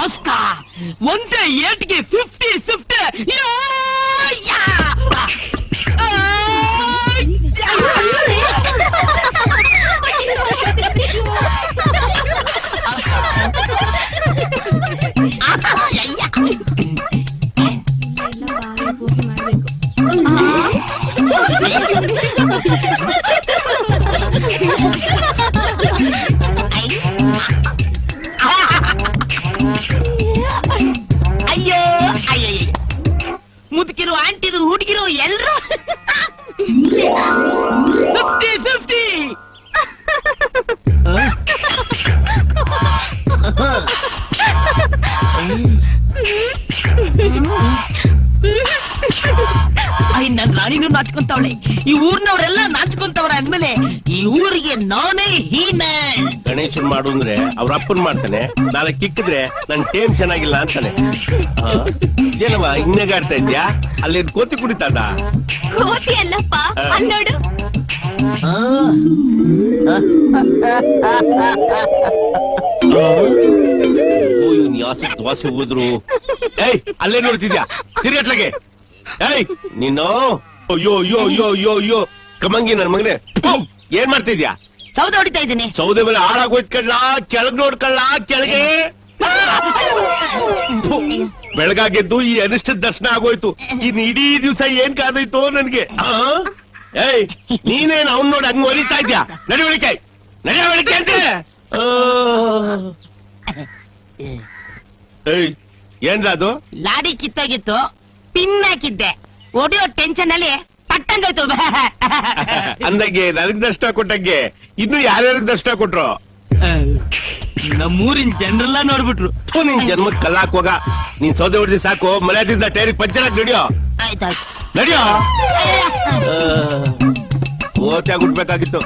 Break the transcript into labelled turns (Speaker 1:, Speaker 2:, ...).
Speaker 1: ಮಸ್ಕ ಒಂದೇ ಏಟ್ಗೆ 50-50. ಅಯ್ಯೋ ಅಯ್ಯಯ್ಯ, ಮುದುಕಿರು ಆಂಟಿರು ಹುಡುಗಿರು ಎಲ್ರು 50-50. ನನ್ ರಾಣಿನೂ ನಾಚ್ಕೊಂತವಳೆ, ಈ ಊರ್ನವ್ರೆಲ್ಲ ನಾಚ್ಕೊಂತವ್ರ ಅಂದ್ಮೇಲೆ ಈ ಊರಿಗೆ ನಾನೇ ಹೀನೆ.
Speaker 2: ಗಣೇಶನ್ ಮಾಡು ಅಂದ್ರೆ ಅವ್ರ ಅಪ್ಪನ್ ಮಾಡ್ತಾನೆ, ನಾಳೆ ಕಿಕ್ಕಿದ್ರೆ ನನ್ ಟೇಮ್ ಚೆನ್ನಾಗಿಲ್ಲ ಅಂತಾನೆ. ಏನವ ಹಿಂಗಾಡ್ತಾ ಇದ್ಯಾ? ಅಲ್ಲಿ ಕೋತಿ ಕುಡಿತಾದ?
Speaker 3: ಕೋತಿ ಅಲ್ಲಪ್ಪ, ಅಲ್ಲೋಡು.
Speaker 2: ದ್ವಾಸೆ ಹೋದ್ರು. ಏಯ್ ಅಲ್ಲೇ ನೋಡ್ತಿದ್ಯಾ? ತಿರ್ಗಟ್ಲಗೆ. ಏಯ್ ನೀನು ಅಯ್ಯೋ ಅಯ್ಯೋ ಅಯ್ಯೋ ಅಯ್ಯೋ ಅಯ್ಯೋ ಕಮಂಗಿ ನನ್ ಮಗನೇ, ಏನ್ ಮಾಡ್ತಿದ್ಯಾ?
Speaker 1: ಸೌದೆ ಹೊಡಿತಾ ಇದ್ದೀನಿ.
Speaker 2: ಸೌದೆ ಮೇಲೆ ಹಾಳಾಗೋಯ್ತ್ಕಳ್ಳ, ಕೆಳಗ್ ನೋಡ್ಕಳ್ಳ, ಕೆಳಗೆ. ಬೆಳಗಾಗೆದ್ದು ಈ ಅನಿಷ್ಟ ದರ್ಶನ ಆಗೋಯ್ತು. ಇನ್ ಇಡೀ ದಿವ್ಸ ಏನ್ ಕಾದೋಯ್ತು ನನ್ಗೆ. ಏಯ್ ನೀನೇನ್ ಅವ್ನ್ ನೋಡಿ ಹಂಗ್ ಹೊಲಿತಾ ಇದ್ಯಾ? ನಡಿವಳಿಕೆ ನಡಿವಳಿಕೆ ಅಂತ. ಏಯ್ ಏನ್ರ ಅದು?
Speaker 1: ಲಾಡಿ ಕಿತ್ತೋಗಿತ್ತು, ಪಿನ್ ಹಾಕಿದ್ದೆ. ಒಡೆಯೋ ಟೆನ್ಷನ್ ಅಲ್ಲಿ ಪಟ್ಟಂಗೋಯ್ತು.
Speaker 2: ಅಂದಂಗೆ ನನಗ್ ದರ್ಶನ ಕೊಟ್ಟಂಗೆ ಇನ್ನು ಯಾರ್ಯಾರಿಗೆ ದರ್ಶನ ಕೊಟ್ರು?
Speaker 1: ನಮ್ಮೂರಿನ ಜನರೆಲ್ಲ ನೋಡ್ಬಿಟ್ರು.
Speaker 2: ನಿನ್ ಜನ್ಮಕ್ ಕಲ್ಲಾಕ್ ಹೋಗ. ನೀನ್ ಸೌದೆ ಹೊಡೆದಿ ಸಾಕು, ಮರ್ಯಾದಿಂದ ಟೈರಿಗೆ ಪಂಚರಾಗಿ ನಡಿಯೋ.
Speaker 1: ಆಯ್ತಾಯ್ತು
Speaker 2: ನಡಿಯೋ. ಓದ್ಯಾಗ ಹುಡ್ಬೇಕಾಗಿತ್ತು.